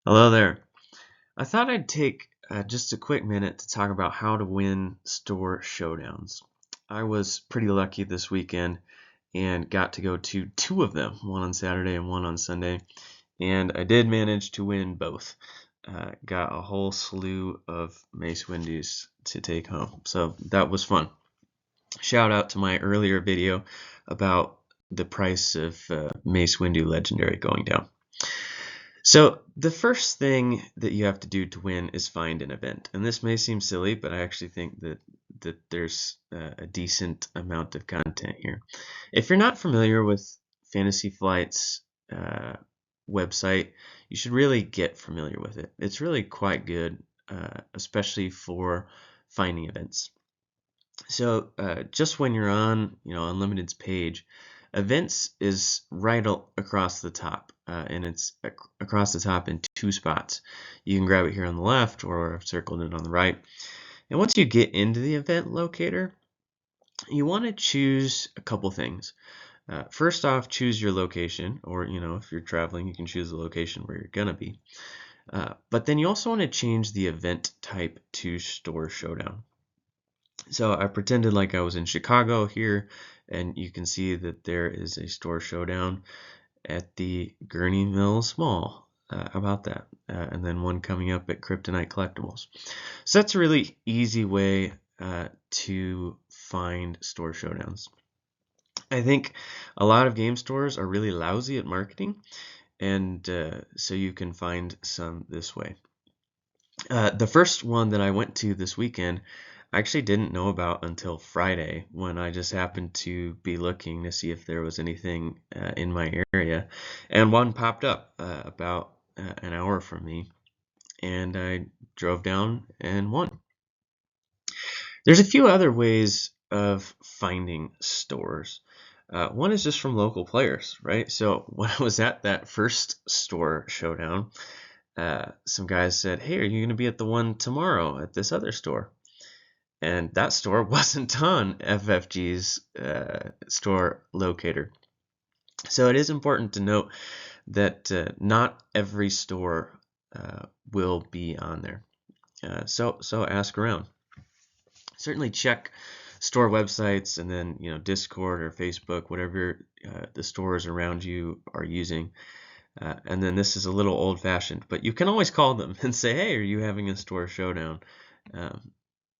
Hello there. I thought I'd take just a quick minute to talk about how to win store showdowns. I was pretty lucky this weekend and got to go to two of them, one on Saturday and one on Sunday, and I did manage to win both. Got a whole slew of Mace Windies to take home, so that was fun. Shout out to my earlier video about the price of Mace Windu Legendary going down. So the first thing that you have to do to win is find an event. And this may seem silly, but I actually think that there's a decent amount of content here. If you're not familiar with Fantasy Flight's website, you should really get familiar with it. It's really quite good, especially for finding events. So just when you're on, Unlimited's page, events is right across the top, and it's across the top in two spots. You can grab it here on the left, or I've circled it on the right. And once you get into the event locator, you want to choose a couple things. First off, choose your location, or if you're traveling, you can choose the location where you're gonna be. But then you also want to change the event type to Store Showdown. So I pretended like I was in Chicago here, and you can see that there is a Store Showdown at the Gurney Mills Mall. How about that? And then one coming up at Kryptonite Collectibles. So that's a really easy way to find Store Showdowns. I think a lot of game stores are really lousy at marketing, and so you can find some this way. The first one that I went to this weekend, I actually didn't know about until Friday when I just happened to be looking to see if there was anything in my area, and one popped up about an hour from me, and I drove down and won. There's a few other ways of finding stores. One is just from local players, right? So when I was at that first Store Showdown, some guys said, "Hey, are you going to be at the one tomorrow at this other store?" And that store wasn't on FFG's store locator. So it is important to note that not every store will be on there. So ask around. Certainly check store websites, and then Discord or Facebook, whatever the stores around you are using. And then this is a little old-fashioned, but you can always call them and say, "Hey, are you having a Store Showdown?"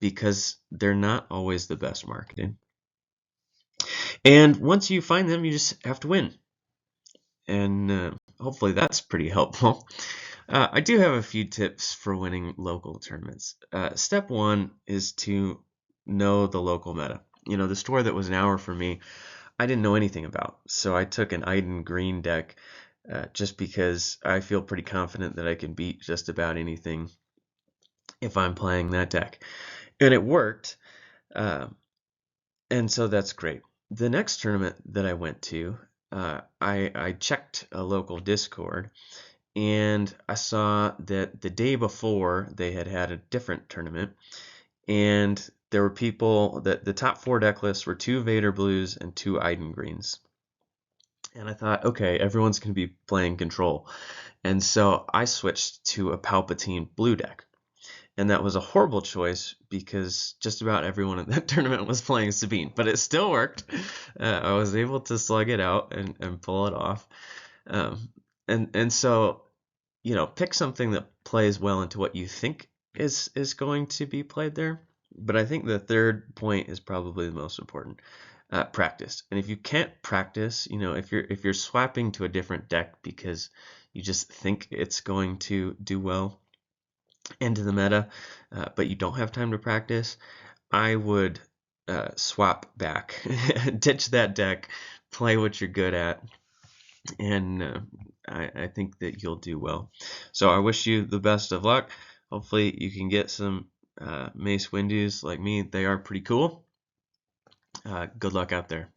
Because they're not always the best marketing. And once you find them, you just have to win. And hopefully that's pretty helpful. I do have a few tips for winning local tournaments. Step one is to know the local meta. The store that was an hour for me, I didn't know anything about. So I took an Iden Green deck just because I feel pretty confident that I can beat just about anything if I'm playing that deck. And it worked, and so that's great. The next tournament that I went to, I checked a local Discord, and I saw that the day before they had a different tournament, and there were people that the top 4 deck lists were 2 Vader Blues and 2 Iden Greens. And I thought, okay, everyone's going to be playing Control. And so I switched to a Palpatine blue deck. And that was a horrible choice because just about everyone in that tournament was playing Sabine. But it still worked. I was able to slug it out and pull it off. And so, pick something that plays well into what you think is going to be played there. But I think the third point is probably the most important. Practice. And if you can't practice, if you're swapping to a different deck because you just think it's going to do well into the meta, but you don't have time to practice, I would swap back, ditch that deck, play what you're good at, and I think that you'll do well. So I wish you the best of luck. Hopefully you can get some Mace Windies like me. They are pretty cool. Good luck out there.